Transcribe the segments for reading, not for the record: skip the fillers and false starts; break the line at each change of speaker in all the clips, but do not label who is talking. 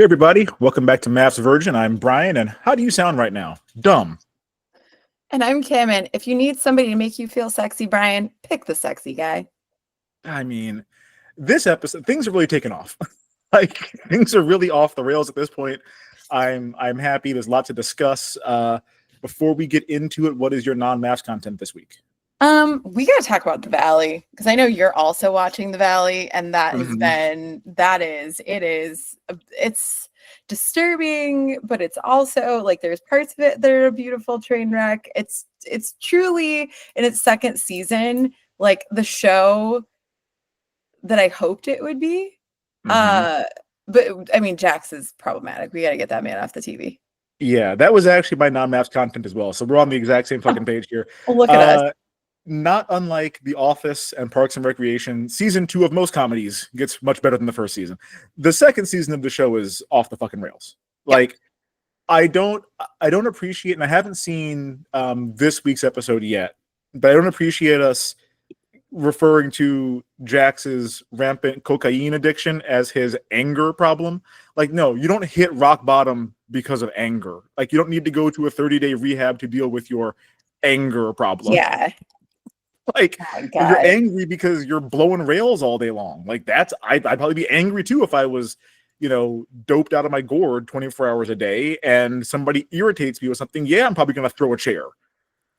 Hey everybody, welcome back to Maps Virgin. I'm Brian, and how do you sound right now? Dumb.
And I'm Kim, and if you need somebody to make you feel sexy, Brian, pick the sexy guy.
I mean, this episode, things are really taking off. Like things are really off the rails at this point. I'm happy. There's lots to discuss. Before we get into it, what is your non-Maps content this week?
We gotta talk about the Valley because I know you're also watching the Valley, and it's disturbing, but it's also like there's parts of it that are a beautiful train wreck. It's truly in its second season, like the show that I hoped it would be. But I mean, Jax is problematic. We got to get that man off the TV.
Yeah, that was actually my non-Maps content as well. So we're on the exact same fucking page here.
Look at us.
Not unlike The Office and Parks and Recreation, season 2 of most comedies gets much better than the first season. The second season of the show is off the fucking rails. Like, I don't appreciate, and I haven't seen this week's episode yet, but I don't appreciate us referring to Jax's rampant cocaine addiction as his anger problem. Like, no, you don't hit rock bottom because of anger. Like, you don't need to go to a 30-day rehab to deal with your anger problem.
Yeah.
Like, you're angry because you're blowing rails all day long. Like, I'd probably be angry too if I was, doped out of my gourd 24 hours a day and somebody irritates me with something. Yeah, I'm probably going to throw a chair.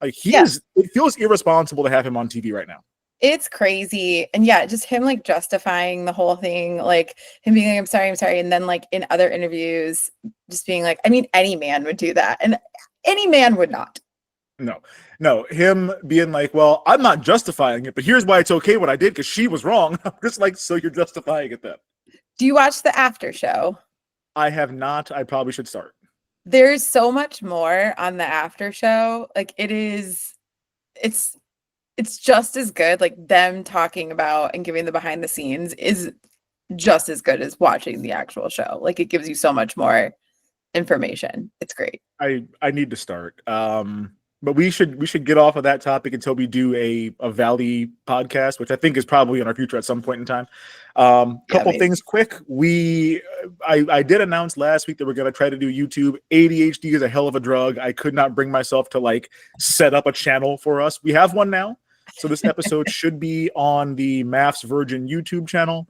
Like, it feels irresponsible to have him on TV right now.
It's crazy. And yeah, just him like justifying the whole thing, like him being like, I'm sorry. And then like in other interviews, just being like, I mean, any man would do that. And any man would not.
No, him being like, well, I'm not justifying it, but here's why it's okay what I did because she was wrong. I'm just like, so you're justifying it then.
Do you watch the after show?
I have not. I probably should start.
There's so much more on the after show. Like it's just as good. Like them talking about and giving the behind the scenes is just as good as watching the actual show. Like it gives you so much more information. It's great.
I need to start. But we should get off of that topic until we do a Valley podcast, which I think is probably in our future at some point in time. Couple things quick. I did announce last week that we're going to try to do YouTube. ADHD is a hell of a drug. I could not bring myself to like set up a channel for us. We have one now. So this episode should be on the Maps Virgin YouTube channel.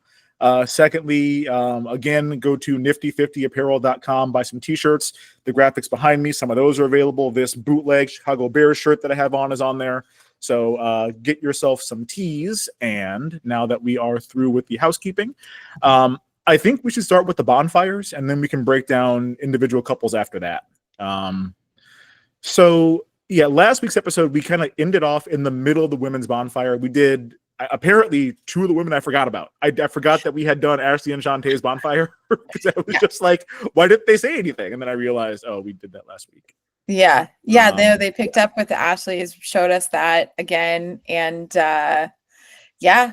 Secondly, again, go to nifty50apparel.com, buy some t-shirts. The graphics behind me, some of those are available. This bootleg Chicago Bears shirt that I have on is on there. So get yourself some tees. And now that we are through with the housekeeping, I think we should start with the bonfires, and then we can break down individual couples after that. So yeah, last week's episode, we kind of ended off in the middle of the women's bonfire. We did apparently 2 of the women I forgot about. I forgot that we had done Ashley and Shantae's bonfire because I was just like, why didn't they say anything? And then I realized, oh, we did that last week.
Yeah. They picked up with the Ashley's, showed us that again. And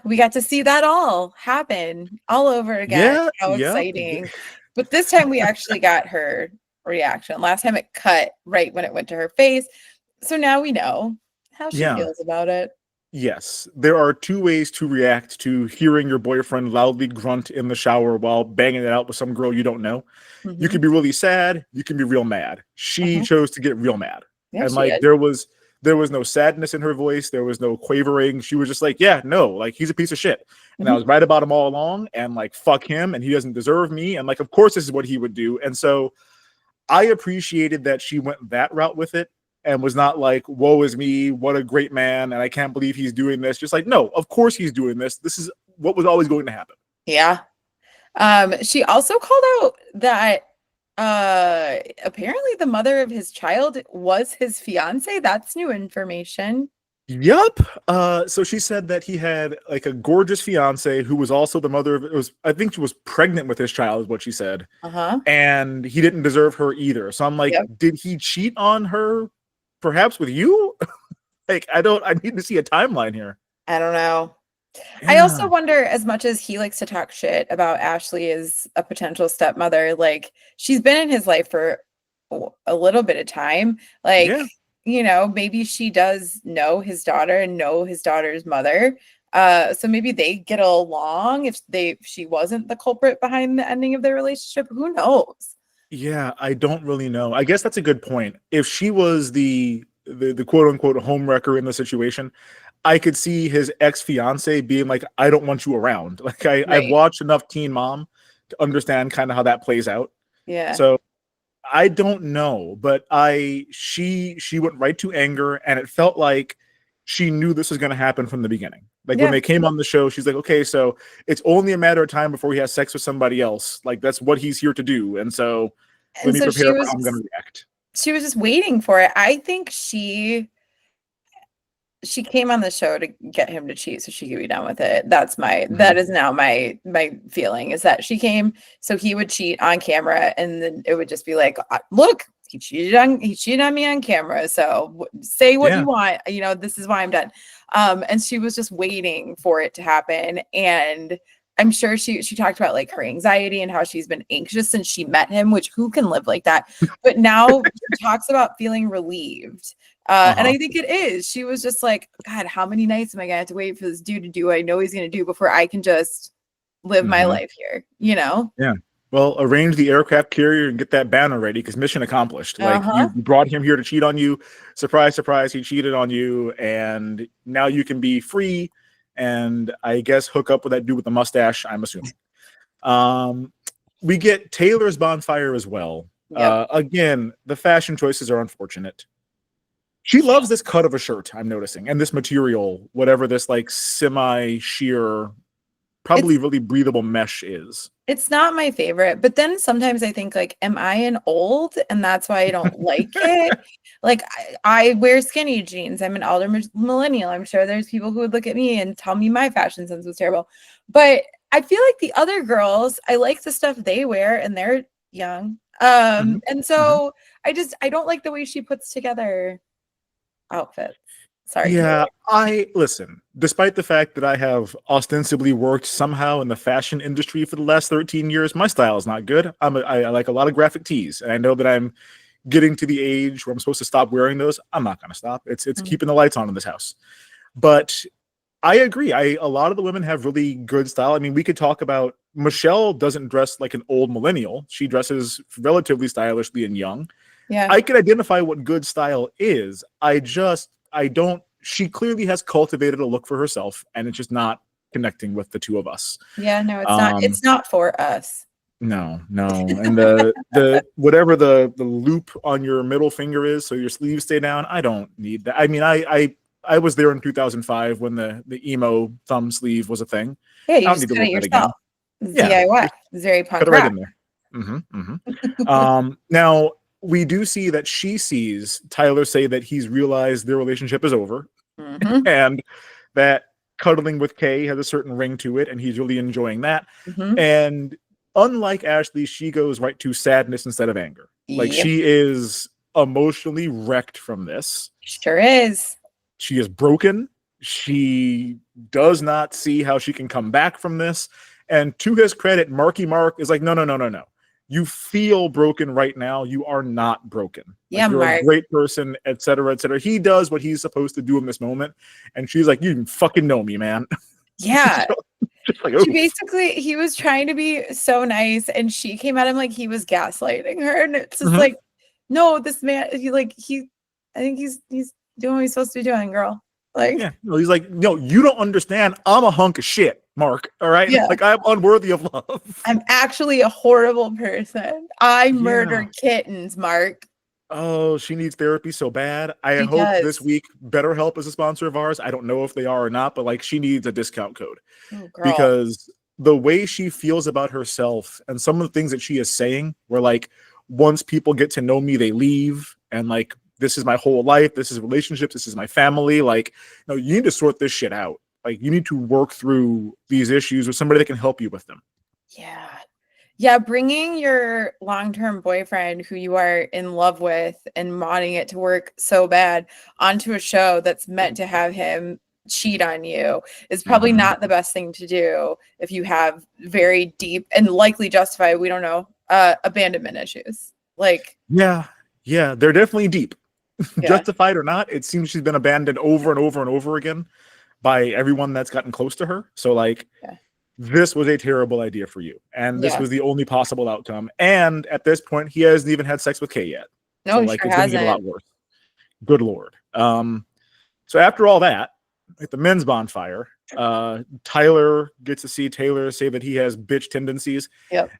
we got to see that all happen all over again.
Yeah,
How exciting. But this time we actually got her reaction. Last time it cut right when it went to her face. So now we know how she feels about it.
Yes, there are 2 ways to react to hearing your boyfriend loudly grunt in the shower while banging it out with some girl you don't know. Mm-hmm. You can be really sad. You can be real mad. She chose to get real mad. Yeah, and like there was no sadness in her voice. There was no quavering. She was just like, yeah, no, like he's a piece of shit. And I was right about him all along, and like, fuck him, and he doesn't deserve me. And like, of course, this is what he would do. And so I appreciated that she went that route with it. And was not like, woe is me, what a great man, and I can't believe he's doing this. Just like, no, of course he's doing this. This is what was always going to happen.
Yeah. She also called out that apparently the mother of his child was his fiance. That's new information.
Yup. So she said that he had like a gorgeous fiance who was also the mother of I think she was pregnant with his child, is what she said. And he didn't deserve her either. So I'm like, did he cheat on her? Perhaps with you? Like, I need to see a timeline here.
I don't know. Yeah. I also wonder, as much as he likes to talk shit about Ashley as a potential stepmother, like she's been in his life for a little bit of time. Like, maybe she does know his daughter and know his daughter's mother. So maybe they get along if she wasn't the culprit behind the ending of their relationship. Who knows?
Yeah, I don't really know. I guess that's a good point. If she was the quote unquote homewrecker in the situation, I could see his ex fiance being like, "I don't want you around." Like I've
Right.
watched enough Teen Mom to understand kind of how that plays out.
Yeah.
So I don't know, but she went right to anger, and it felt like she knew this was going to happen from the beginning. Like when
Yeah.
they came on the show, she's like, "Okay, so it's only a matter of time before he has sex with somebody else. Like that's what he's here to do." And so let
And
me
so
prepare for how I'm going to react.
she was just waiting for it. I think she came on the show to get him to cheat so she could be done with it. That is now my feeling, is that she came so he would cheat on camera, and then it would just be like, look, he cheated on me on camera, so say what you want, this is why I'm done. And she was just waiting for it to happen. And I'm sure she talked about like her anxiety and how she's been anxious since she met him, which who can live like that? But now she talks about feeling relieved. And I think it is. She was just like, God, how many nights am I gonna have to wait for this dude to do what I know he's gonna do before I can just live my life here,
Yeah. Well, arrange the aircraft carrier and get that banner ready because mission accomplished. Like you brought him here to cheat on you. Surprise, surprise, he cheated on you, and now you can be free and I guess hook up with that dude with the mustache, I'm assuming. We get Taylor's bonfire as well.
Yep.
Again, the fashion choices are unfortunate. She loves this cut of a shirt, I'm noticing, and this material, whatever this like semi-sheer, probably really breathable mesh is.
It's not my favorite, but then sometimes I think like, am I an old? And that's why I don't like it. Like I wear skinny jeans. I'm an older millennial. I'm sure there's people who would look at me and tell me my fashion sense was terrible. But I feel like the other girls, I like the stuff they wear and they're young. And so I don't like the way she puts together outfits. Sorry.
Yeah, listen, despite the fact that I have ostensibly worked somehow in the fashion industry for the last 13 years, my style is not good. I like a lot of graphic tees, and I know that I'm getting to the age where I'm supposed to stop wearing those. I'm not going to stop. It's keeping the lights on in this house. But I agree. A lot of the women have really good style. I mean, we could talk about Michelle doesn't dress like an old millennial. She dresses relatively stylishly and young.
Yeah.
I can identify what good style is. She clearly has cultivated a look for herself, and it's just not connecting with the two of us.
Yeah, no, it's not. It's not for us.
No. And the whatever the loop on your middle finger is, so your sleeves stay down, I don't need that. I mean, I was there in 2005 when the emo thumb sleeve was a thing.
Yeah, you
I
just cut it yourself.
Yeah,
DIY. It's very punk
cut it
rock.
right in there. Now we do see that she sees Tyler say that he's realized their relationship is over, and that cuddling with Kay has a certain ring to it, and he's really enjoying that. And unlike Ashley, she goes right to sadness instead of anger. Like she is emotionally wrecked from this.
Sure is.
She is broken. She does not see how she can come back from this. And to his credit, Marky Mark is like, no. You feel broken right now. You are not broken.
Yeah,
like, you're
Mark.
a great person, etc., etc. He does what he's supposed to do in this moment, and she's like, "You fucking know me, man."
Yeah.
Just like,
he was trying to be so nice, and she came at him like he was gaslighting her, and it's just like, no, this man, I think he's doing what he's supposed to be doing, girl. Like,
yeah, no, he's like, no, you don't understand. I'm a hunk of shit, Mark. All right,
yeah.
like I'm unworthy of love.
I'm actually a horrible person. I murdered kittens, Mark.
Oh, she needs therapy so bad. I hope this week BetterHelp is a sponsor of ours. I don't know if they are or not, but like she needs a discount code because the way she feels about herself and some of the things that she is saying were like, once people get to know me, they leave, and like, this is my whole life. This is relationships. This is my family. Like, no, you need to sort this shit out. Like, you need to work through these issues with somebody that can help you with them.
Yeah. Yeah. Bringing your long-term boyfriend who you are in love with and wanting it to work so bad onto a show that's meant to have him cheat on you is probably not the best thing to do if you have very deep and likely justified, we don't know, abandonment issues. Like,
yeah, they're definitely deep. Justified or not, it seems she's been abandoned over and over and over again. by everyone that's gotten close to her. So like, this was a terrible idea for you, and this was the only possible outcome. And at this point, he hasn't even had sex with Kay yet.
No,
so
he
like
sure
it's gonna get a lot
hasn't.
worse. Good Lord. So after all that, at the men's bonfire, Tyler gets to see Tayler say that he has bitch tendencies.
Yep.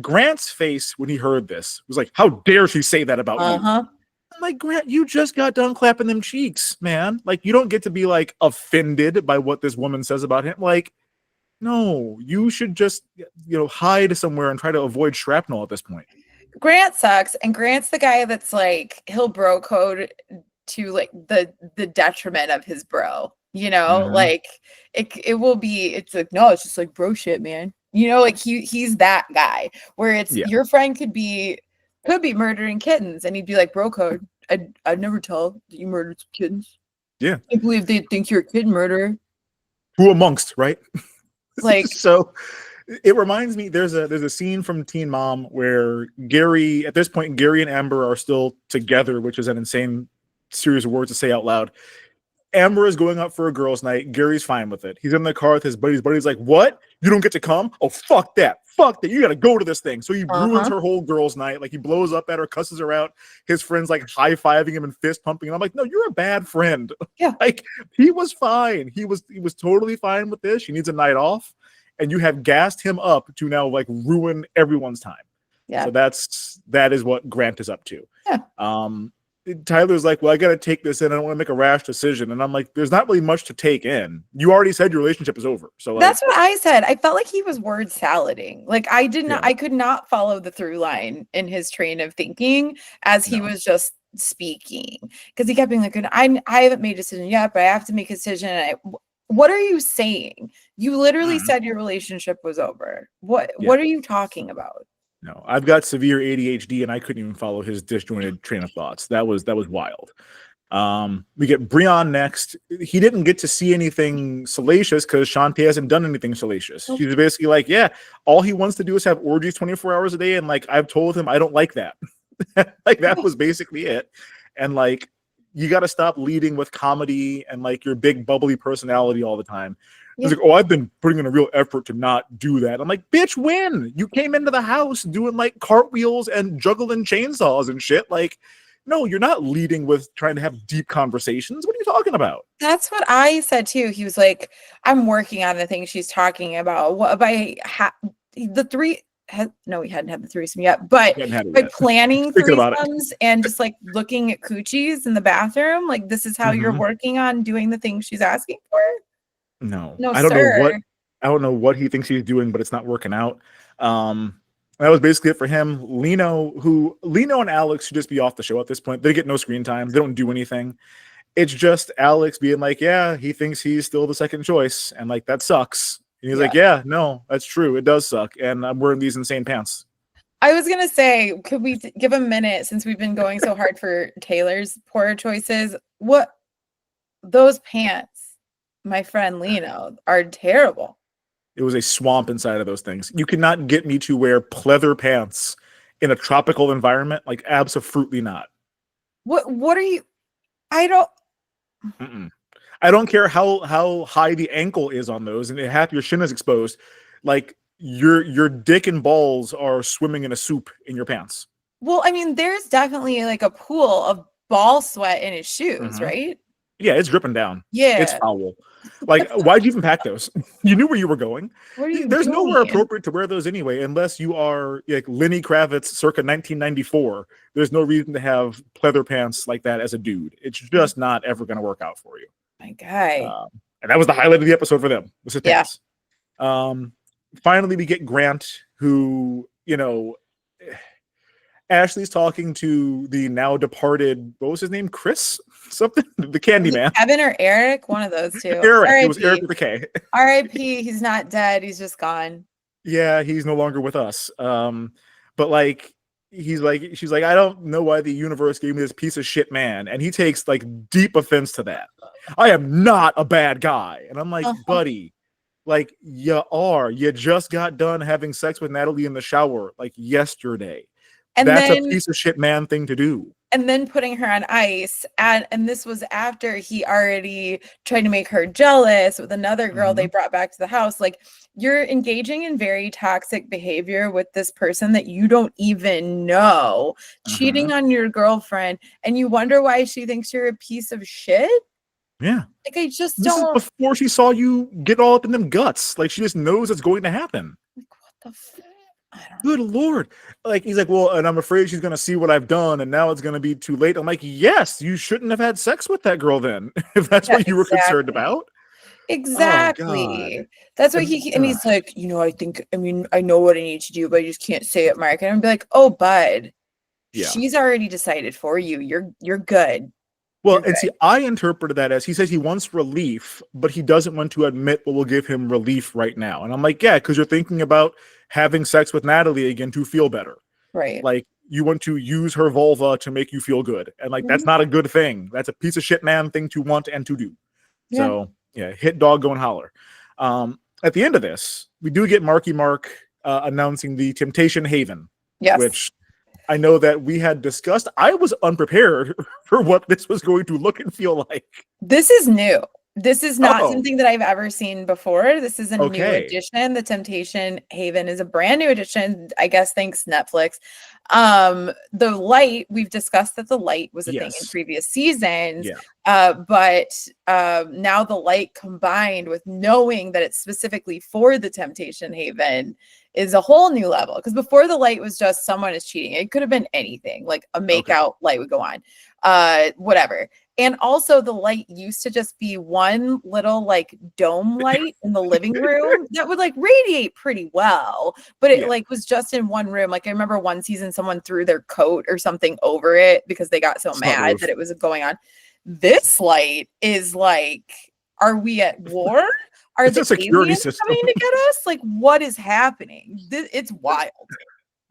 Grant's face when he heard this was like, how dare she say that about you? I'm like, Grant, you just got done clapping them cheeks, man. Like, you don't get to be like offended by what this woman says about him. Like, no, you should just, hide somewhere and try to avoid shrapnel at this point.
Grant sucks, and Grant's the guy that's like, he'll bro code to like the detriment of his bro. Like it will be. It's like, no, it's just like bro shit, man. Like he's that guy where it's your friend could be murdering kittens, and he'd be like, bro code. I'd never tell that you murdered some kittens.
Yeah,
I can't believe they think you're a kid murderer.
Who amongst, right?
Like,
so it reminds me, there's a scene from Teen Mom where Gary, at this point, Gary and Amber are still together, which is an insane series of words to say out loud. Amber is going out for a girls' night. Gary's fine with it. He's in the car with his buddies. Buddy's like, what? You don't get to come? Oh, fuck that. Fuck that. You got to go to this thing. So he ruins her whole girls' night. Like, he blows up at her, cusses her out. His friend's like high-fiving him and fist pumping. And I'm like, no, you're a bad friend.
Yeah.
Like, he was fine. He was totally fine with this. She needs a night off. And you have gassed him up to now like ruin everyone's time.
Yeah.
So that is what Grant is up to.
Yeah.
Tyler's like, well, I got to take this in. I don't want to make a rash decision. And I'm like, there's not really much to take in. You already said your relationship is over. So like,
that's what I said. I felt like he was word salading. Like I could not follow the through line in his train of thinking as he was just speaking. Because he kept being like, I haven't made a decision yet, but I have to make a decision. What are you saying? You literally said your relationship was over. What are you talking about?
No, I've got severe ADHD and I couldn't even follow his disjointed train of thoughts. That was wild. We get Brion next. He didn't get to see anything salacious because Shantae hasn't done anything salacious. She's basically like, yeah, all he wants to do is have orgies 24 hours a day. And like, I've told him I don't like that. Like, that was basically it. And like, you got to stop leading with comedy and like your big bubbly personality all the time. He's like, oh, I've been putting in a real effort to not do that. I'm like, bitch, when? You came into the house doing like cartwheels and juggling chainsaws and shit. Like, no, you're not leading with trying to have deep conversations. What are you talking about?
That's what I said too. He was like, I'm working on the thing she's talking about. What by the three? No, we hadn't had the threesome yet, but by planning threesomes and just like looking at coochies in the bathroom, like this is how you're working on doing the thing she's asking for.
No, I don't know what he thinks he's doing, but it's not working out. That was basically it for him. Lino and Alex should just be off the show at this point. They get no screen time. They don't do anything. It's just Alex being like, yeah, he thinks he's still the second choice. And like, that sucks. And he's like, yeah, no, that's true. It does suck. And I'm wearing these insane pants.
I was going to say, could we give a minute since we've been going so hard for Taylor's poor choices? What those pants, my friend Lino, are terrible.
It was a swamp inside of those things. You cannot get me to wear pleather pants in a tropical environment. Like, absolutely not.
What are you? I
don't care how high the ankle is on those, and half your shin is exposed. Like, your dick and balls are swimming in a soup in your pants.
Well, I mean, there's definitely like a pool of ball sweat in his shoes, right?
Yeah, it's dripping down.
Yeah,
it's foul. Like, why'd you even pack those? You knew where you were going. There's nowhere appropriate to wear those anyway, unless you are like Lenny Kravitz circa 1994. There's no reason to have pleather pants like that as a dude. It's just not ever going to work out for you.
My guy.
And that was the highlight of the episode for them. Was his pants. Finally, we get Grant, who, Ashley's talking to the now departed, what was his name? Chris? Something? The Candy Man.
Kevin or Eric? One of those two.
Eric. It was Eric with a K.
R.I.P. He's not dead. He's just gone.
Yeah, he's no longer with us. But like, she's like, I don't know why the universe gave me this piece of shit man. And he takes like deep offense to that. I am not a bad guy. And I'm like, buddy, like, you just got done having sex with Natalie in the shower like yesterday. And that's a piece of shit man thing to do.
and then putting her on ice. And this was after he already tried to make her jealous with another girl they brought back to the house. Like, you're engaging in very toxic behavior with this person that you don't even know, cheating on your girlfriend, and you wonder why she thinks you're a piece of shit.
Yeah.
Like, I just
This
don't.
is before she saw you get all up in them guts. Like, she just knows it's going to happen.
Like, what the fuck? I don't
Good Lord. Like, he's like, well, and I'm afraid she's going to see what I've done, and now it's going to be too late. I'm like, yes, you shouldn't have had sex with that girl then, if that's what you were concerned about.
Exactly.
Oh,
That's what and he's like, I know what I need to do, but I just can't say it, Mark. And I'm like, oh, bud, she's already decided for you. You're good.
Well,
You're
and
good.
see, I interpreted that as he says he wants relief, but he doesn't want to admit what will give him relief right now. And I'm like, yeah, because you're thinking about having sex with Natalie again to feel better.
Right.
Like, you want to use her vulva to make you feel good. And like, that's not a good thing. That's a piece of shit man thing to want and to do.
Yeah.
So yeah, hit dog, go and holler. At the end of this, we do get Marky Mark announcing the Temptation Haven, which I know that we had discussed. I was unprepared for what this was going to look and feel like.
This is new. This is not something that I've ever seen before. This is a new addition. The Temptation Haven is a brand new addition, I guess, thanks Netflix. The light, we've discussed that the light was a thing in previous seasons. But now the light combined with knowing that it's specifically for the Temptation Haven is a whole new level. Because before, the light was just someone is cheating. It could have been anything, like a makeout light would go on, whatever. And also, the light used to just be one little like dome light in the living room that would like radiate pretty well, but it like was just in one room. Like, I remember one season someone threw their coat or something over it because they got so mad that it was going on. This light is like, are we at war? Are the security aliens coming to get us? Like, what is happening? It's wild.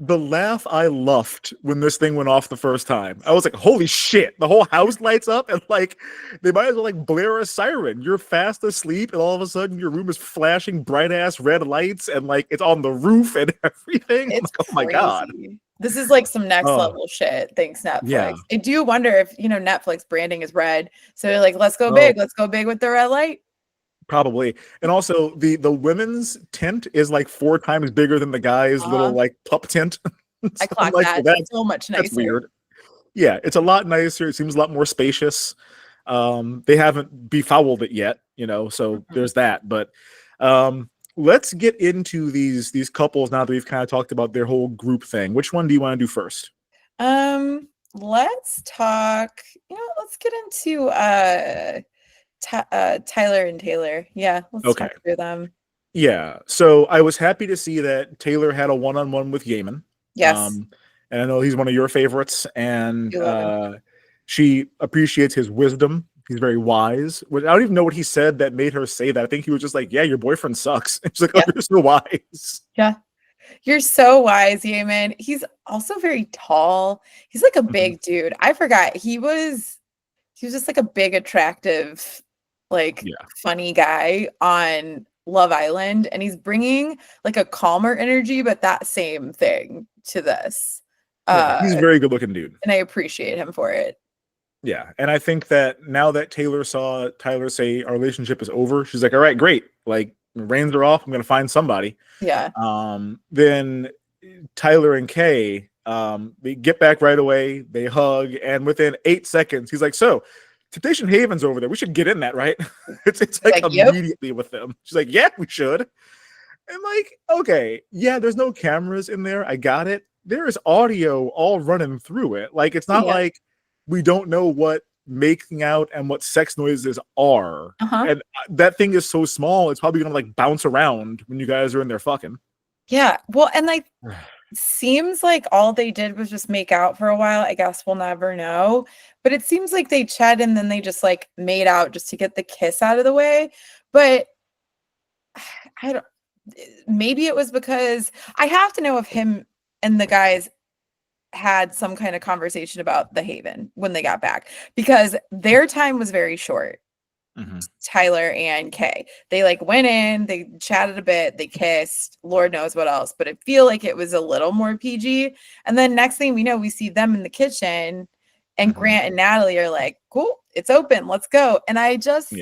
The laugh I luffed when this thing went off the first time. I was like, holy shit, the whole house lights up, and like they might as well like blare a siren. You're fast asleep, and all of a sudden your room is flashing bright ass red lights, and like it's on the roof and everything.
It's
like, oh my God.
This is like some next level shit. Thanks, Netflix.
Yeah.
I do wonder if, Netflix branding is red. So they're like, let's go big. Let's go big with the red light.
Probably. And also the women's tent is like 4 times bigger than the guy's little like pup tent.
So I clocked
like,
that. That's so much nicer.
That's weird. Yeah, it's a lot nicer. It seems a lot more spacious. They haven't befouled it yet, so there's that. But let's get into these couples now that we've kind of talked about their whole group thing. Which one do you want to do first?
Let's talk, let's get into Tyler and Tayler. Yeah, let's talk through them.
Yeah, so I was happy to see that Tayler had a one-on-one with Yaman.
Yes.
And I know he's one of your favorites, and she appreciates his wisdom. He's very wise. I don't even know what he said that made her say that. I think he was just like, yeah, your boyfriend sucks. She's like, oh, you're so wise.
Yeah. You're so wise, Yaman. He's also very tall. He's like a big dude. I forgot. He was just like a big, attractive, funny guy on Love Island, and he's bringing like a calmer energy, but that same thing to this.
He's a very good looking dude,
and I appreciate him for it.
Yeah, and I think that now that Tayler saw Tyler say our relationship is over, she's like, all right, great, like reins are off, I'm gonna find somebody.
Yeah.
Then Tyler and Kay, they get back right away, they hug, and within 8 seconds he's like, so Temptation Haven's over there. We should get in that, right? it's like immediately with them. She's like, yeah, we should. And like, okay, yeah, there's no cameras in there. I got it. There is audio all running through it. Like, it's not like we don't know what making out and what sex noises are. And that thing is so small, it's probably gonna like bounce around when you guys are in there fucking.
Yeah. Well, and like seems like all they did was just make out for a while. I guess we'll never know. But it seems like they chatted and then they just like made out just to get the kiss out of the way. But I don't, maybe it was because I have to know if him and the guys had some kind of conversation about the Haven when they got back, because their time was very short. Tyler and Kay, they like went in, they chatted a bit, they kissed, Lord knows what else, but I feel like it was a little more PG. And then next thing we know, we see them in the kitchen And Grant and Natalie are like, cool, it's open, let's go. And I just,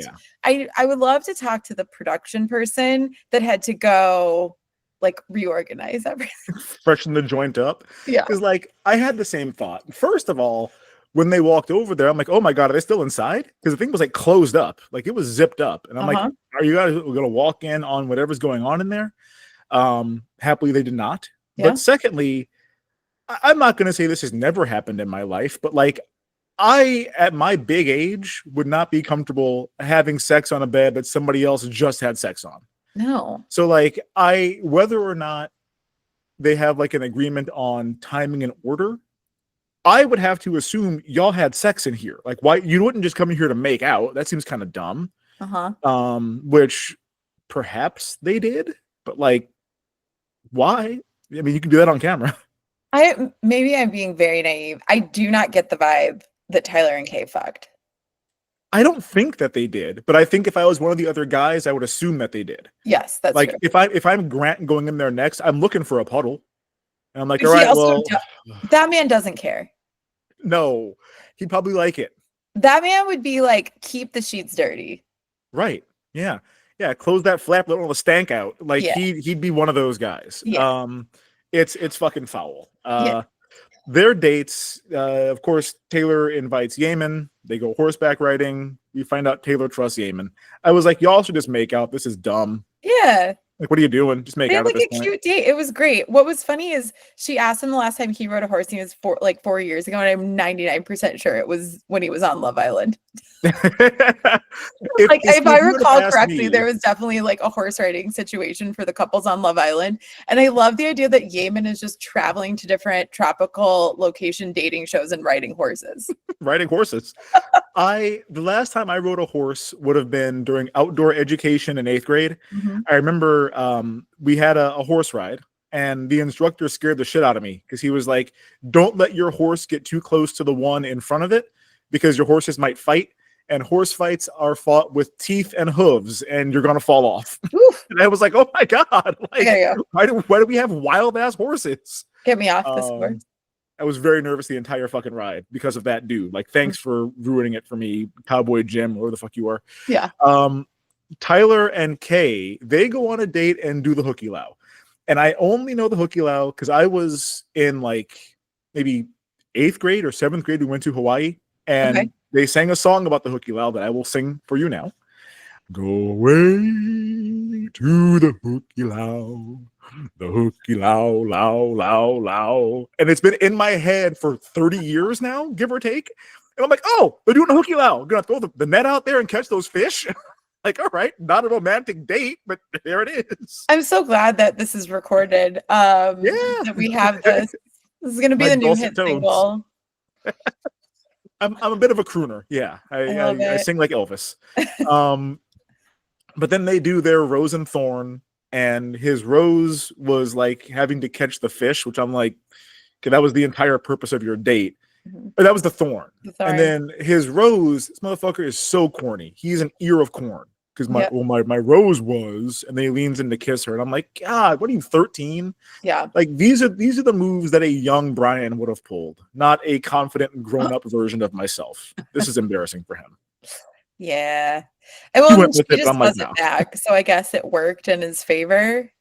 I would love to talk to the production person that had to go like reorganize everything.
Freshen the joint up.
Yeah.
Because like I had the same thought. First of all, when they walked over there, I'm like, oh my God, are they still inside? Because the thing was like closed up, like it was zipped up. And I'm like, are you guys going to walk in on whatever's going on in there? Happily, they did not.
Yeah.
But secondly, I'm not going to say this has never happened in my life, but like I, at my big age, would not be comfortable having sex on a bed that somebody else just had sex on.
No.
So like whether or not they have like an agreement on timing and order, I would have to assume y'all had sex in here. Like, why you wouldn't just come in here to make out? That seems kind of dumb. Which perhaps they did, but like, why? I mean, you can do that on camera.
Maybe I'm being very naive. I do not get the vibe that Tayler and Kay fucked.
I don't think that they did, but I think if I was one of the other guys, I would assume that they did.
Yes, that's
like
true.
if I'm Grant going in there next, I'm looking for a puddle, and I'm like, all right, well,
that man doesn't care.
No, he'd probably like it. That
man would be like, keep the sheets dirty.
Right. Yeah. Yeah. Close that flap, let all the stank out. Like he'd be one of those guys.
Yeah.
It's fucking foul. Their dates, of course, Tayler invites Yaman. They go horseback riding. We find out Tayler trusts Yaman. I was like, y'all should just make out. This is dumb.
Yeah.
Like, what are you doing? Just make out.
Like a cute date. It was great. What was funny is she asked him the last time he rode a horse. He was 4 years ago, and I'm 99% sure it was when he was on Love Island. If I recall correctly, there was definitely like a horse riding situation for the couples on Love Island. And I love the idea that Yaman is just traveling to different tropical location dating shows and riding horses.
Riding horses. The last time I rode a horse would have been during outdoor education in 8th grade. I remember we had a horse ride, and the instructor scared the shit out of me because he was like, don't let your horse get too close to the one in front of it because your horses might fight. And horse fights are fought with teeth and hooves, and you're gonna fall off. And I was like, "Oh my God! Like, why do we have wild ass horses?
Get me off this horse."
I was very nervous the entire fucking ride because of that dude. Like, thanks for ruining it for me, Cowboy Jim, or the fuck you are.
Yeah.
Tayler and Kay, they go on a date and do the hooky low, and I only know the hooky low because I was in like maybe 8th grade or 7th grade. We went to Hawaii, and they sang a song about the hooky low that I will sing for you now. Go away to the hooky low, low. And it's been in my head for 30 years now, give or take. And I'm like, oh, they're doing a hooky low. I'm going to throw the net out there and catch those fish. Like, all right, not a romantic date, but there it is.
I'm so glad that this is recorded. That we have this. This is going to be the new hit single.
I'm a bit of a crooner. Yeah. I sing like Elvis. But then they do their rose and thorn, and his rose was like having to catch the fish, which I'm like, okay, that was the entire purpose of your date. Or that was the thorn. And then his rose, this motherfucker is so corny. He's an ear of corn. Because my rose was, and then he leans in to kiss her, and I'm like, God, what are you, 13?
Yeah.
Like these are the moves that a young Brion would have pulled, not a confident grown up version of myself. This is embarrassing for him.
Yeah. And well, she just does it back, so I guess it worked in his favor.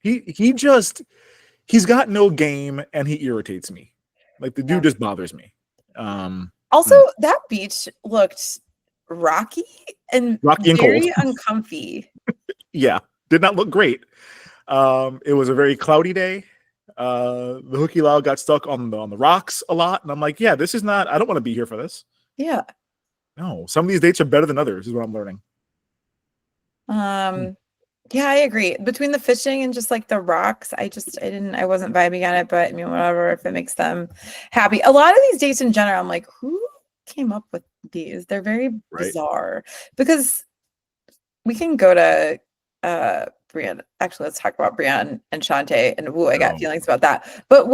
He's got no game, and he irritates me. Like the dude just bothers me.
Also, that beach looked rocky and very
cold.
uncomfy.
Yeah, did not look great. It was a very cloudy day. The hooky low got stuck on the rocks a lot, and I'm like, yeah, this is not. I don't want to be here for this.
Yeah.
No, some of these dates are better than others, is what I'm learning.
Yeah, I agree. Between the fishing and just like the rocks, I wasn't vibing on it, but I mean, whatever, if it makes them happy. A lot of these dates in general, I'm like, who came up with these? They're very bizarre. Because we can go to Brion. Actually, let's talk about Brion and Shantae, and I got feelings about that. But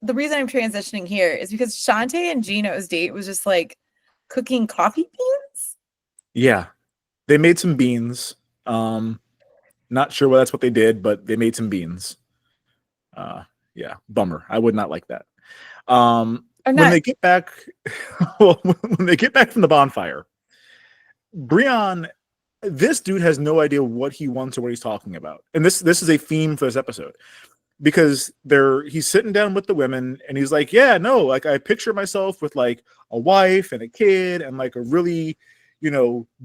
the reason I'm transitioning here is because Shantae and Gino's date was just like cooking coffee beans.
Yeah. They made some beans. Not sure that's what they did, but they made some beans. Yeah, bummer. I would not like that. When
not.
they get back, well, when they get back from the bonfire, Brion, this dude has no idea what he wants or what he's talking about, and this is a theme for this episode because he's sitting down with the women and he's like, yeah, no, like I picture myself with like a wife and a kid and like a really,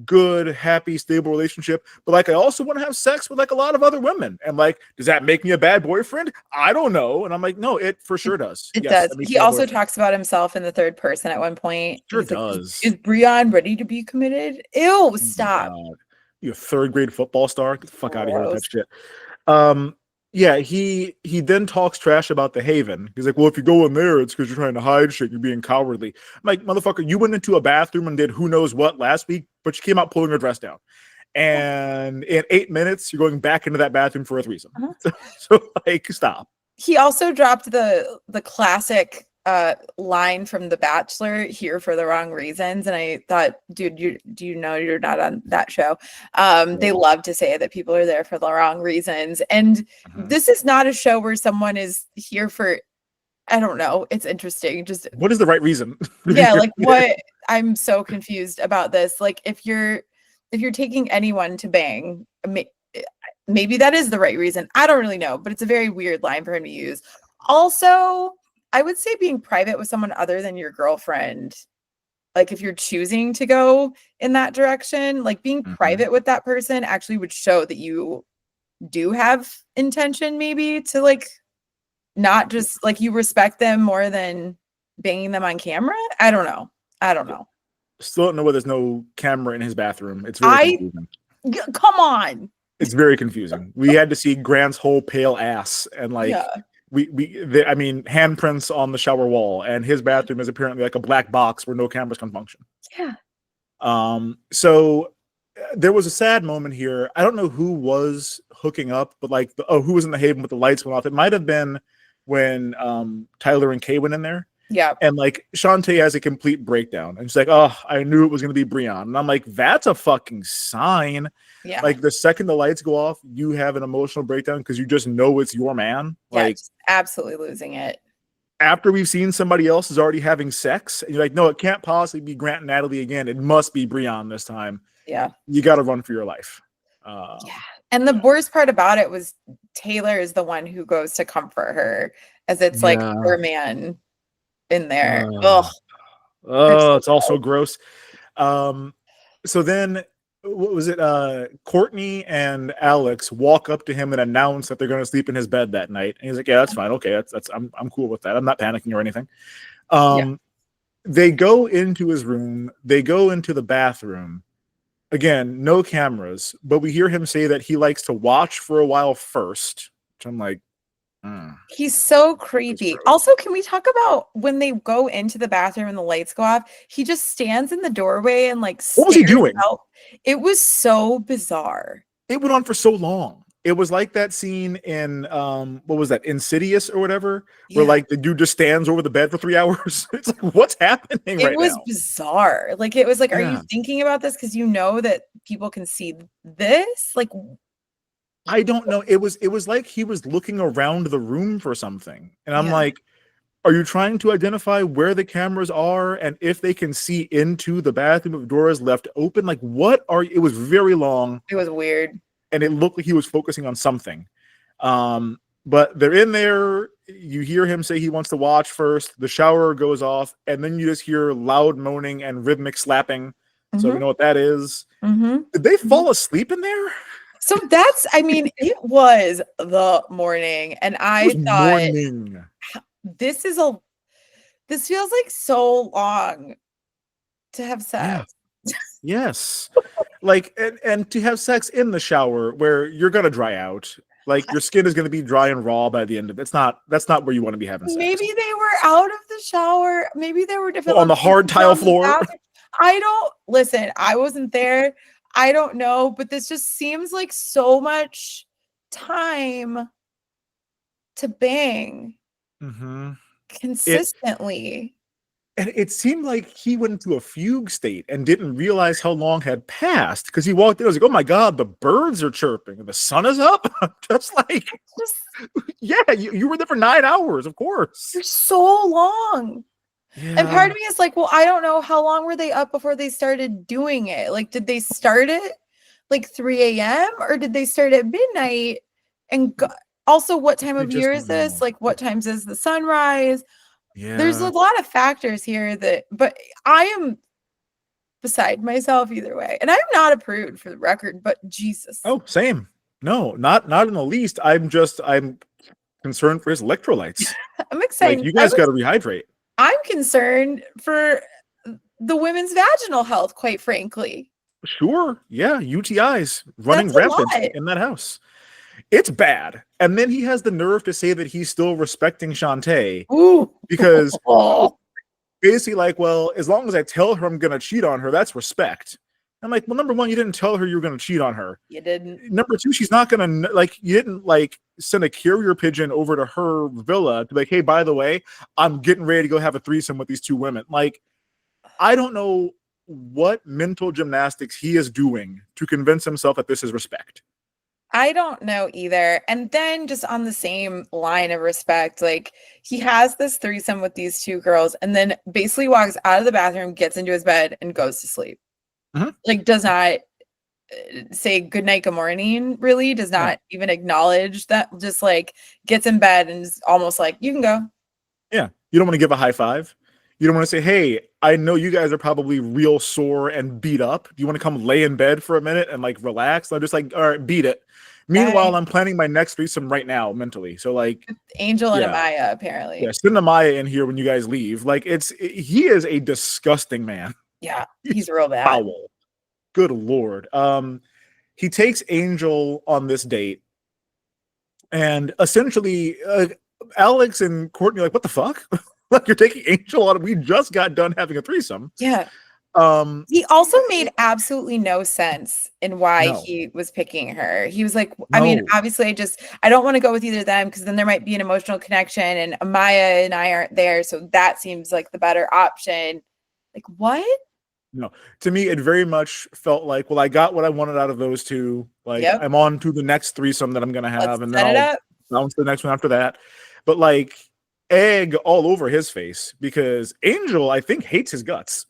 good, happy, stable relationship. But like, I also want to have sex with like a lot of other women. And like, does that make me a bad boyfriend? I don't know. And I'm like, no, it for sure does.
It
Yes,
does. He also talks about himself in the third person at one point.
Sure
He's
does.
Like, is Brion ready to be committed? Ew, stop.
You a third grade football star? Get the fuck out of here with that shit. Yeah, he then talks trash about the Haven. He's like, well, if you go in there, it's because you're trying to hide shit. You're being cowardly. I'm like, motherfucker, you went into a bathroom and did who knows what last week, but you came out pulling your dress down. And in 8 minutes, you're going back into that bathroom for a threesome. So like, stop.
He also dropped the classic line from The Bachelor, here for the wrong reasons. And I thought, dude, do you know you're not on that show? They love to say that people are there for the wrong reasons. And this is not a show where someone is here for, I don't know. It's interesting. Just
what is the right reason?
Yeah, like what? I'm so confused about this. Like if you're taking anyone to bang, maybe that is the right reason. I don't really know, but it's a very weird line for him to use. Also, I would say being private with someone other than your girlfriend, like if you're choosing to go in that direction, like being private with that person actually would show that you do have intention, maybe to like not just like you respect them more than banging them on camera. I don't know.
Still don't know why there's no camera in his bathroom. It's very confusing.
Come on.
It's very confusing. We had to see Grant's whole pale ass and like I mean handprints on the shower wall, and his bathroom is apparently like a black box where no cameras can function.
Yeah.
So there was a sad moment here. I don't know who was hooking up, but like who was in the Haven with the lights went off. It might have been when Tayler and Kay went in there.
Yeah.
And like Shantae has a complete breakdown. And she's like, oh, I knew it was going to be Brion. And I'm like, that's a fucking sign.
Yeah.
Like the second the lights go off, you have an emotional breakdown because you just know it's your man. Like
absolutely losing it.
After we've seen somebody else is already having sex, and you're like, no, it can't possibly be Grant and Natalie again. It must be Brion this time.
Yeah.
You got to run for your life.
Yeah. And the worst part about it was Tayler is the one who goes to comfort her, as it's like her man in there.
It's also gross. So then what was it? Courtney and Alex walk up to him and announce that they're going to sleep in his bed that night. And he's like, yeah, that's fine. Okay. I'm cool with that. I'm not panicking or anything. They go into his room. They go into the bathroom. Again, no cameras, but we hear him say that he likes to watch for a while first, which I'm like,
he's so creepy. Also, can we talk about when they go into the bathroom and the lights go off? He just stands in the doorway and like,
what was he doing?
It was so bizarre.
It went on for so long. It was like that scene in what was that, Insidious or whatever, where like the dude just stands over the bed for 3 hours. It's like, what's happening right now?
It was bizarre. Like it was like, are you thinking about this because you know that people can see this? Like,
I don't know. It was like he was looking around the room for something. And I'm like, are you trying to identify where the cameras are and if they can see into the bathroom if the door is left open? Like, it was very long.
It was weird.
And it looked like he was focusing on something. But they're in there. You hear him say he wants to watch first. The shower goes off. And then you just hear loud moaning and rhythmic slapping. So you know what that is. Did they fall asleep in there?
So it was the morning. And I thought, this feels like so long to have sex.
Yes. Like, and to have sex in the shower where you're going to dry out. Like your skin is going to be dry and raw by the end of it. That's not where you want to be having sex.
Maybe they were out of the shower. Maybe there were different
on the hard tile floor.
Listen, I wasn't there. I don't know, but this just seems like so much time to bang consistently.
And it seemed like he went into a fugue state and didn't realize how long had passed because he walked in. I was like, oh my God, the birds are chirping and the sun is up. Just like,
Just
yeah, you were there for 9 hours, of course.
you're so long.
Yeah.
And part of me is like, well, I don't know, how long were they up before they started doing it? Like, did they start it like 3 a.m. or did they start at midnight? And also, what time of year is this? Like, what times is the sunrise?
Yeah.
There's a lot of factors here but I am beside myself either way. And I'm not a prude, for the record, but Jesus.
Oh, same. No, not in the least. I'm concerned for his electrolytes.
I'm excited.
Like, you guys got to rehydrate.
I'm concerned for the women's vaginal health, quite frankly.
Sure. Yeah. UTIs running rampant in that house. It's bad. And then he has the nerve to say that he's still respecting Shantae.
Ooh.
Because basically, like, well, as long as I tell her I'm going to cheat on her, that's respect. I'm like, well, number one, you didn't tell her you were going to cheat on her.
You didn't.
Number two, she's not going to, like, you didn't, like, send a carrier pigeon over to her villa to be like, hey, by the way, I'm getting ready to go have a threesome with these 2 women. Like, I don't know what mental gymnastics he is doing to convince himself that this is respect.
I don't know either. And then just on the same line of respect, like, he has this threesome with these 2 girls and then basically walks out of the bathroom, gets into his bed and goes to sleep.
Mm-hmm.
Like, does not say good night, good morning, really does not even acknowledge that, just like gets in bed and is almost like, you can go.
Yeah. You don't want to give a high five. You don't want to say, hey, I know you guys are probably real sore and beat up. Do you want to come lay in bed for a minute and like relax? I'm just like, all right, beat it. Meanwhile, I'm planning my next threesome right now mentally. So like
Angel and Amaya, apparently.
Yeah, send Amaya in here when you guys leave. Like he is a disgusting man.
Yeah, he's real bad.
Foul. Good Lord. He takes Angel on this date. And essentially, Alex and Courtney are like, what the fuck? Like, you're taking Angel on. We just got done having a threesome.
Yeah. He also made absolutely no sense in why he was picking her. He was like, I mean, obviously I don't want to go with either of them because then there might be an emotional connection and Amaya and I aren't there. So that seems like the better option. Like, what?
No, to me, it very much felt like, well, I got what I wanted out of those 2. Like, I'm on to the next threesome that I'm going to have. And then I'll bounce to the next one after that. But like, egg all over his face because Angel, I think, hates his guts.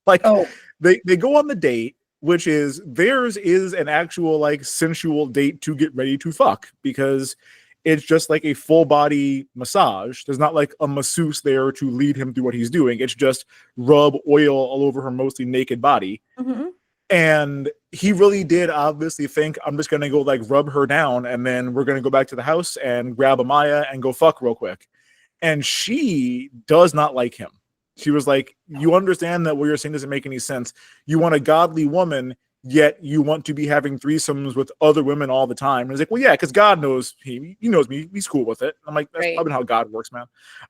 Like, they go on the date, which is theirs is an actual like sensual date to get ready to fuck because it's just like a full body massage. There's not like a masseuse there to lead him through what he's doing. It's just rub oil all over her mostly naked body. Mm-hmm. And he really did obviously think, I'm just going to go like rub her down and then we're going to go back to the house and grab Amaya and go fuck real quick. And she does not like him. She was like, you understand that what you're saying doesn't make any sense. You want a godly woman, yet you want to be having threesomes with other women all the time. And he's like, well, yeah, because God knows he knows me. He's cool with it. I'm like, that's probably how God works, man.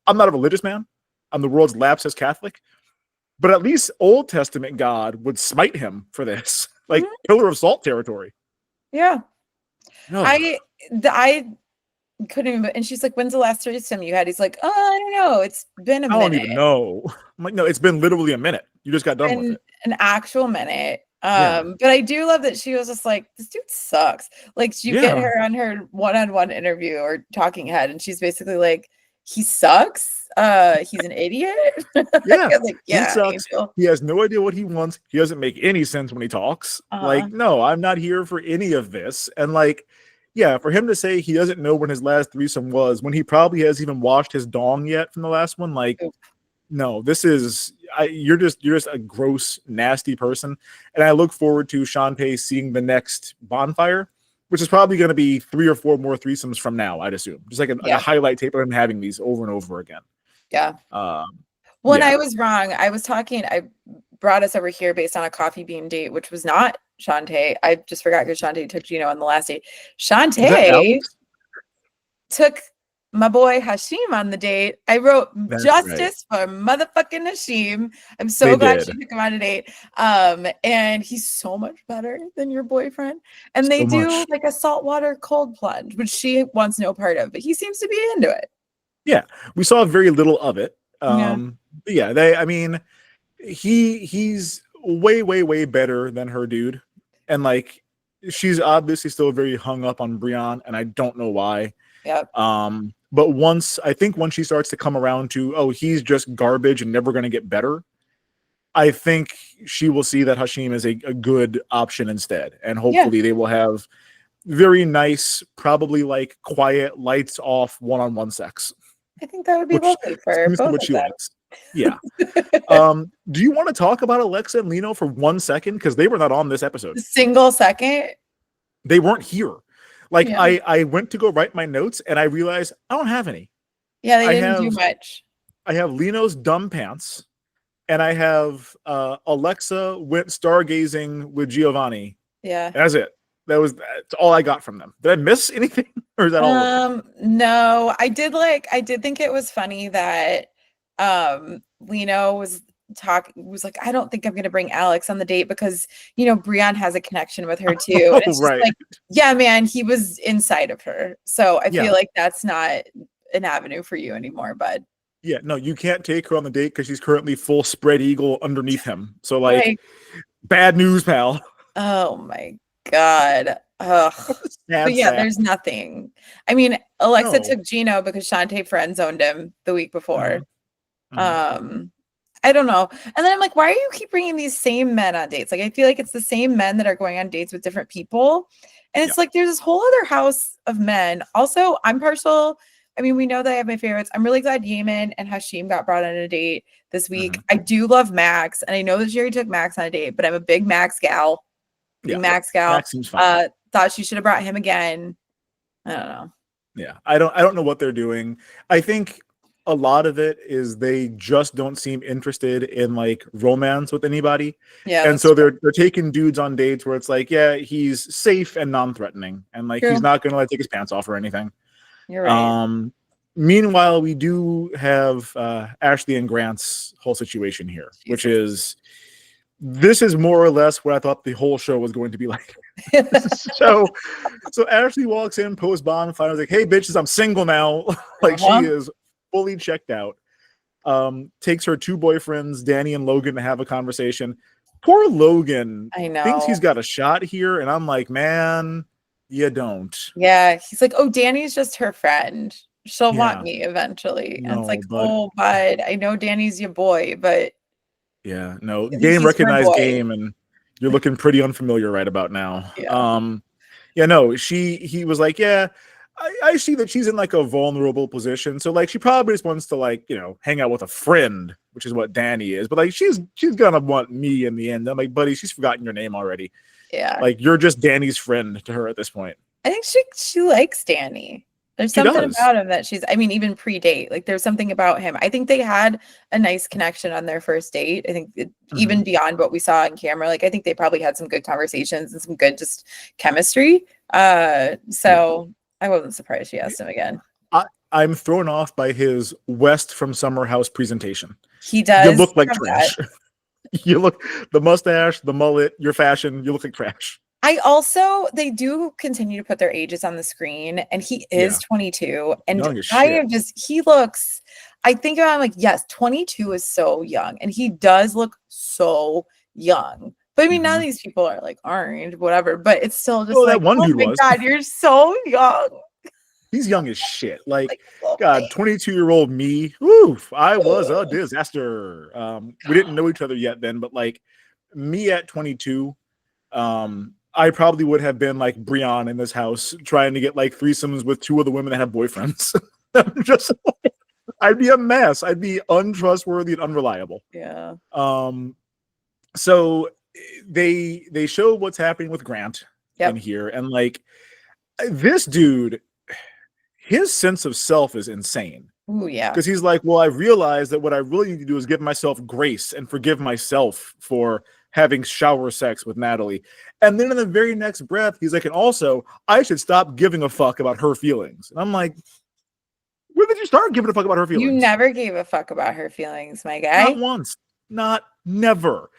I'm not a religious man. I'm the world's lapsed Catholic. But at least Old Testament God would smite him for this. Like, pillar of salt territory.
Yeah. No. I couldn't even, and she's like, when's the last threesome you had? He's like, oh, I don't know. It's been a minute. I don't even
know. I'm like, no, it's been literally a minute. You just got done with it.
An actual minute. But I do love that she was just like, this dude sucks. Like, you get her on her one-on-one interview or talking head, and she's basically like, he sucks. He's an idiot.
Yeah. Like, he sucks. Angel. He has no idea what he wants. He doesn't make any sense when he talks. Like, no, I'm not here for any of this. And like, yeah, for him to say he doesn't know when his last threesome was, when he probably hasn't even washed his dong yet from the last one, like, no, this is you're just a gross, nasty person. And I look forward to Shantae seeing the next bonfire, which is probably going to be 3 or 4 more threesomes from now, I'd assume. Just like a highlight tape of him having these over and over again.
Yeah. When I was wrong, I brought us over here based on a coffee bean date, which was not Shantae. I just forgot because Shantae took Gino on the last date. Shantae took my boy Hashim on the date. I wrote justice for motherfucking Hashim. I'm so glad she took him on a date. And he's so much better than your boyfriend. And they do like a saltwater cold plunge, which she wants no part of, but he seems to be into it.
Yeah, we saw very little of it.
Yeah.
But yeah, they. I mean, he's way better than her dude, and like she's obviously still very hung up on Brion, and I don't know why.
Yep.
But I think once she starts to come around to, oh, he's just garbage and never going to get better, I think she will see that Hashim is a good option instead, and hopefully they will have very nice, probably like quiet, lights off, one-on-one sex.
I think that would be
Which
lovely for
seems to
both
what
of
she
them.
likes. Yeah. Do you want to talk about Alexa and Lino for 1 second? Because they were not on this episode.
Single second.
They weren't here. Like
Yeah.
I went to go write my notes and I realized I don't have any.
Yeah, they didn't do much.
I have Lino's dumb pants, and I have Alexa went stargazing with Giovanni.
Yeah.
That's it. That's all I got from them. Did I miss anything? Or is that all?
No, I did think it was funny that Lino was like, I don't think I'm gonna bring Alex on the date because Brion has a connection with her too. And it's just
Right.
like, yeah, man, he was inside of her. So I feel like that's not an avenue for you anymore, bud.
Yeah, no, you can't take her on the date because she's currently full spread eagle underneath him. So like bad news, pal.
Oh my God. Ugh. But yeah, there's nothing. I mean, Alexa took Gino because Shantae friend zoned him the week before. I don't know. And then I'm like, why do you keep bringing these same men on dates? Like, I feel like it's the same men that are going on dates with different people. And it's like, there's this whole other house of men. Also, I'm partial. I mean, we know that I have my favorites. I'm really glad Yaman and Hashim got brought on a date this week. I do love Max. And I know that Jerry took Max on a date, but I'm a big Max gal. Max gal.
Max seems fun.
Thought she should have brought him again. I don't know.
Yeah, I don't know what they're doing. I think a lot of it is they just don't seem interested in like romance with anybody. Yeah. And so they're taking dudes on dates where it's like, yeah, he's safe and non-threatening, and like he's not gonna like take his pants off or anything.
You're right.
Meanwhile, we do have Ashley and Grant's whole situation here, which is this is more or less what I thought the whole show was going to be like. so Ashley walks in post bonfire, like, hey bitches, I'm single now. Like she is fully checked out. Takes her two boyfriends, Danny and Logan, to have a conversation. Poor Logan,
I know,
thinks he's got a shot here, and I'm like, man, you don't.
Yeah, he's like, oh, Danny's just her friend. She'll want me eventually. And it's like, oh, bud, I know Danny's your boy, but
yeah, no, game recognized game, and you're looking pretty unfamiliar right about now. He was like, yeah, I see that she's in like a vulnerable position, so like she probably just wants to like hang out with a friend, which is what Danny is, but like she's gonna want me in the end. I'm like, buddy, she's forgotten your name already. Yeah, like you're just Danny's friend to her at this point.
I think she likes Danny. There's something about him that even pre-date, like there's something about him. I think they had a nice connection on their first date. I think even beyond what we saw on camera, like I think they probably had some good conversations and some good just chemistry. So I wasn't surprised she asked him again.
I'm thrown off by his West from Summer House presentation.
He does.
You look like trash. You look, the mustache, the mullet, your fashion, you look like trash.
They do continue to put their ages on the screen, and he is 22, and I think about him like, yes, 22 is so young, and he does look so young. But I mean, none of these people are like orange, whatever, but it's still just like, oh my God, you're so young.
He's young as shit. Like God, 22-year-old me, oof, I was a disaster. We didn't know each other yet then, but like me at 22, I probably would have been like Brion in this house trying to get like threesomes with two of the women that have boyfriends. I'd be a mess. I'd be untrustworthy and unreliable.
Yeah.
So they show what's happening with Grant in here, and like this dude, his sense of self is insane.
Ooh, yeah.
Because he's like, well, I realized that what I really need to do is give myself grace and forgive myself for having shower sex with Natalie. And then in the very next breath, he's like, and also, I should stop giving a fuck about her feelings. And I'm like, when did you start giving a fuck about her feelings?
You never gave a fuck about her feelings, my guy.
Not once. Not never.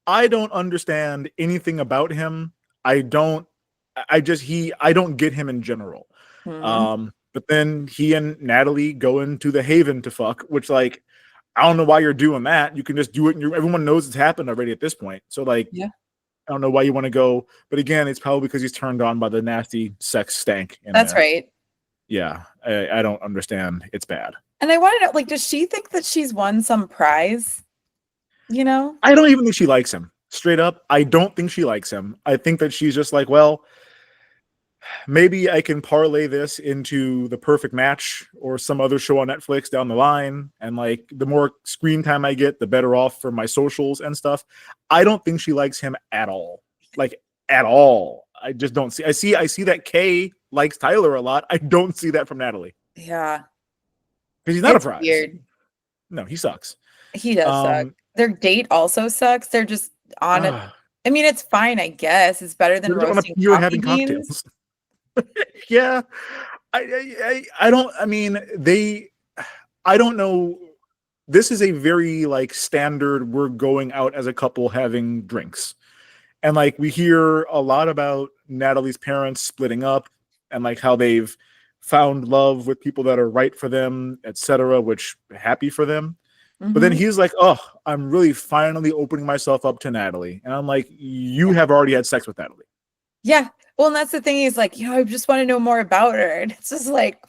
I don't understand anything about him. I don't get him in general. But then he and Natalie go into the Haven to fuck, which like I don't know why you're doing that. You can just do it, and everyone knows it's happened already at this point. So like,
Yeah.
I don't know why you want to go, but again, it's probably because he's turned on by the nasty sex stank in
That's
there.
right.
Yeah, I don't understand. It's bad.
And I want to know, like, does she think that she's won some prize? You know?
I don't even think she likes him. Straight up, I don't think she likes him. I think that she's just like, well, maybe I can parlay this into The Perfect Match or some other show on Netflix down the line. And like, the more screen time I get, the better off for my socials and stuff. I don't think she likes him at all. Like, at all. I just don't see. I see that Kay likes Tayler a lot. I don't see that from Natalie.
Yeah.
Because he's not
It's
a prize.
weird.
No, he sucks.
He does suck. Their date also sucks. They're just on it. I mean, it's fine, I guess. It's better than roasting coffee
having
beans.
cocktails. Yeah. I don't, I mean, I don't know. This is a very like standard, we're going out as a couple having drinks. And like, we hear a lot about Natalie's parents splitting up and like how they've found love with people that are right for them, etc., which happy for them. But then he's like, oh, I'm really finally opening myself up to Natalie. And I'm like, you have already had sex with Natalie.
Yeah. Well, and that's the thing. He's like, I just want to know more about her. And it's just like,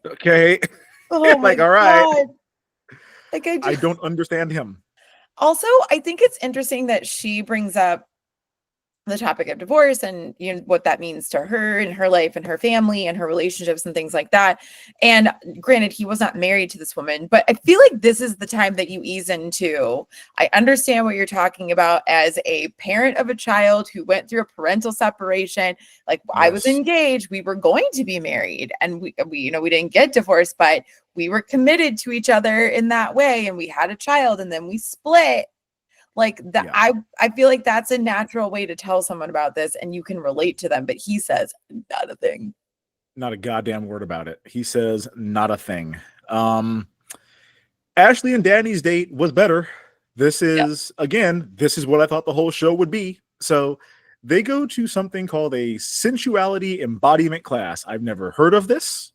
okay.
Oh my
like, all right.
God. Like,
I don't understand him.
Also, I think it's interesting that she brings up the topic of divorce and what that means to her and her life and her family and her relationships and things like that. And granted, he was not married to this woman, but I feel like this is the time that you ease into, I understand what you're talking about as a parent of a child who went through a parental separation. Like, yes. I was engaged, we were going to be married, and we didn't get divorced, but we were committed to each other in that way, and we had a child, and then we split. Like that, yeah. I feel like that's a natural way to tell someone about this, and you can relate to them. But he says not a thing,
not a goddamn word about it. He says not a thing. Ashley and Danny's date was better. This is again, this is what I thought the whole show would be. So they go to something called a sensuality embodiment class. I've never heard of this.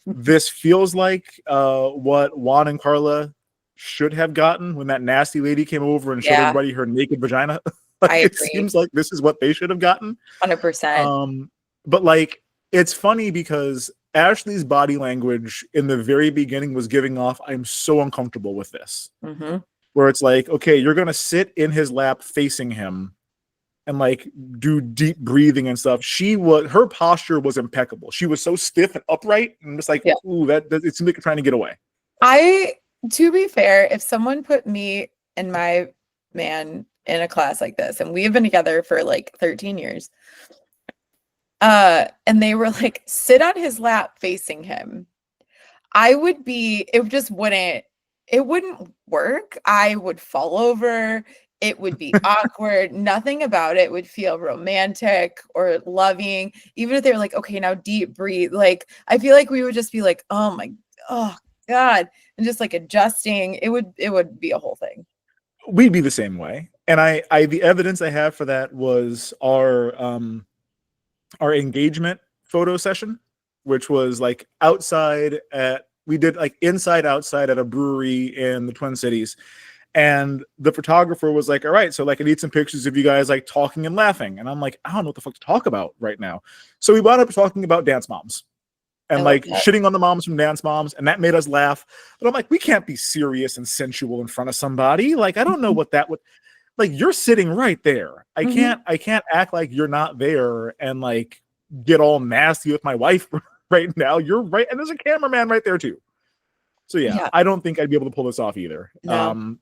This feels like what Juan and Carla should have gotten when that nasty lady came over and showed everybody her naked vagina. Like, it seems like this is what they should have gotten.
100%.
But like, it's funny because Ashley's body language in the very beginning was giving off, I'm so uncomfortable with this. Where it's like, okay, you're going to sit in his lap facing him and like do deep breathing and stuff. Her posture was impeccable. She was so stiff and upright and just like, ooh, that it seemed like you're trying to get away.
To be fair, if someone put me and my man in a class like this, and we have been together for like 13 years, and they were like, sit on his lap facing him, it wouldn't work. I would fall over. It would be awkward. Nothing about it would feel romantic or loving. Even if they were like, okay, now deep breathe. Like, I feel like we would just be like, oh God, and just like adjusting, it would be a whole thing.
We'd be the same way. And I the evidence I have for that was our engagement photo session, which was like outside we did like inside outside at a brewery in the Twin Cities. And the photographer was like, all right, so like I need some pictures of you guys like talking and laughing. And I'm like, I don't know what the fuck to talk about right now. So we wound up talking about Dance Moms. And like shitting on the moms from Dance Moms, and that made us laugh. But I'm like, we can't be serious and sensual in front of somebody. Like, I don't know what that would, like, you're sitting right there. I can't act like you're not there and like get all nasty with my wife right now. You're right, and there's a cameraman right there too. So yeah, I don't think I'd be able to pull this off either.
No.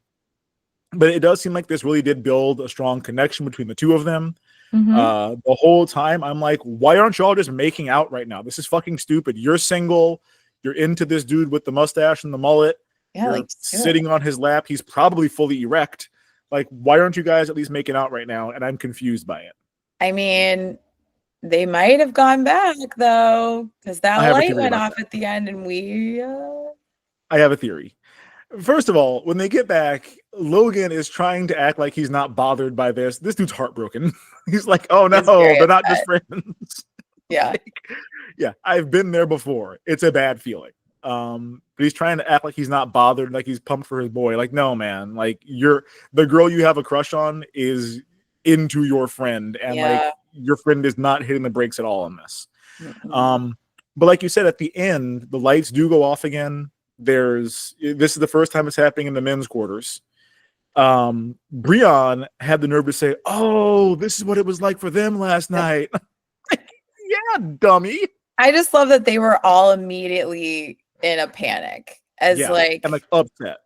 But it does seem like this really did build a strong connection between the two of them. The whole time I'm like, why aren't y'all just making out right now? This is fucking stupid. You're single, you're into this dude with the mustache and the mullet, you're like sitting on his lap, he's probably fully erect. Like, why aren't you guys at least making out right now? And I'm confused by it.
I mean, they might have gone back though, because that light went off at the end, and
I have a theory. First of all, when they get back, Logan is trying to act like he's not bothered by this. This dude's heartbroken. He's like, oh no, they're not just friends.
Yeah.
Yeah, I've been there before. It's a bad feeling. But he's trying to act like he's not bothered, like he's pumped for his boy. Like, no, man. Like, the girl you have a crush on is into your friend, and like your friend is not hitting the brakes at all on this. But like you said, at the end, the lights do go off again. This is the first time it's happening in the men's quarters. Brion had the nerve to say, "Oh, this is what it was like for them last night." Yeah, dummy.
I just love that they were all immediately in a panic and like
upset.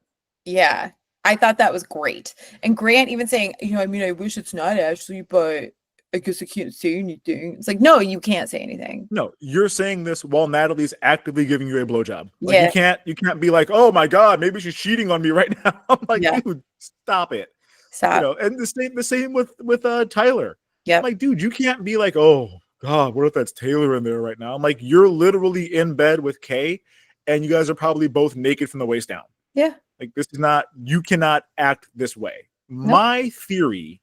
Yeah, I thought that was great. And Grant even saying, I mean, I wish it's not Ashley, but I guess I can't say anything. It's like, no, you can't say anything.
No, you're saying this while Natalie's actively giving you a blowjob. Like, you can't be like, oh my God, maybe she's cheating on me right now. I'm like, dude, stop it.
Stop.
And the same with Tayler.
Yeah.
Like, dude, you can't be like, oh God, what if that's Tayler in there right now? I'm like, you're literally in bed with Kay, and you guys are probably both naked from the waist down.
Yeah.
Like, this is not, you cannot act this way. Nope. My theory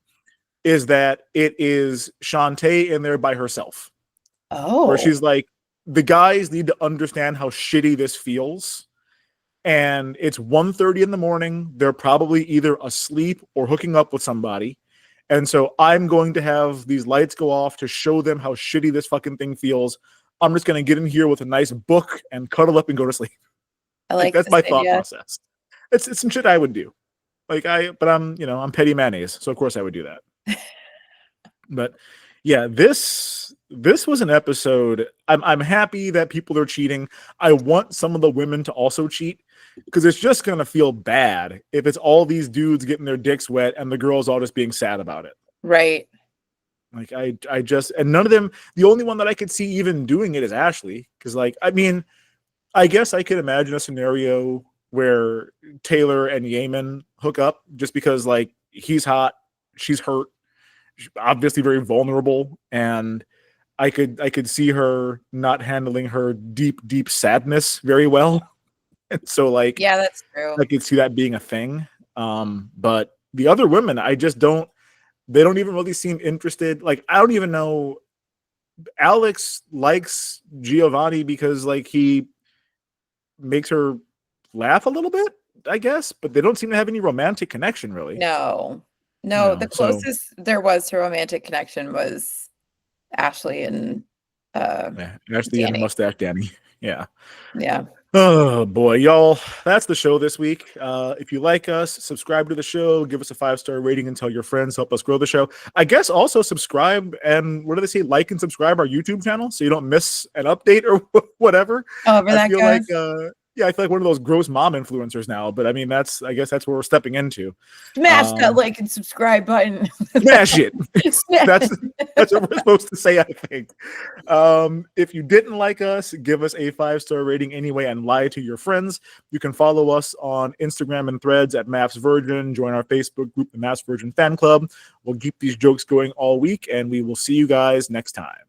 is that it is Shantae in there by herself.
Oh.
Where she's like, the guys need to understand how shitty this feels. And it's 1:30 in the morning. They're probably either asleep or hooking up with somebody. And so I'm going to have these lights go off to show them how shitty this fucking thing feels. I'm just going to get in here with a nice book and cuddle up and go to sleep.
I like
that's my thought process. It's some shit I would do. But I'm petty mayonnaise, so of course I would do that. But yeah, this was an episode. I'm happy that people are cheating. I want some of the women to also cheat, because it's just gonna feel bad if it's all these dudes getting their dicks wet and the girls all just being sad about it.
Right.
Like I just, and none of them, the only one that I could see even doing it is Ashley. Because I guess I could imagine a scenario where Tayler and Yemen hook up just because like he's hot, she's hurt, she's obviously very vulnerable, and I could see her not handling her deep sadness very well. And so like,
yeah, that's true.
I could see that being a thing. But the other women, they don't even really seem interested. Like, I don't even know. Alex likes Giovanni because like he makes her laugh a little bit, I guess, but they don't seem to have any romantic connection really.
No, the closest there was to romantic connection was Ashley and
Ashley and Mustache Danny. Yeah. Oh boy, y'all, that's the show this week. If you like us, subscribe to the show, give us a 5-star rating, and tell your friends, help us grow the show. I guess also subscribe, and what do they say, like and subscribe our YouTube channel so you don't miss an update or whatever.
However that goes.
I feel like one of those gross mom influencers now, but I mean, I guess that's what we're stepping into.
Smash that like and subscribe button.
Smash it. That's what we're supposed to say, I think. If you didn't like us, give us a 5-star rating anyway and lie to your friends. You can follow us on Instagram and Threads at Maps Virgin. Join our Facebook group, the Maps Virgin Fan Club. We'll keep these jokes going all week, and we will see you guys next time.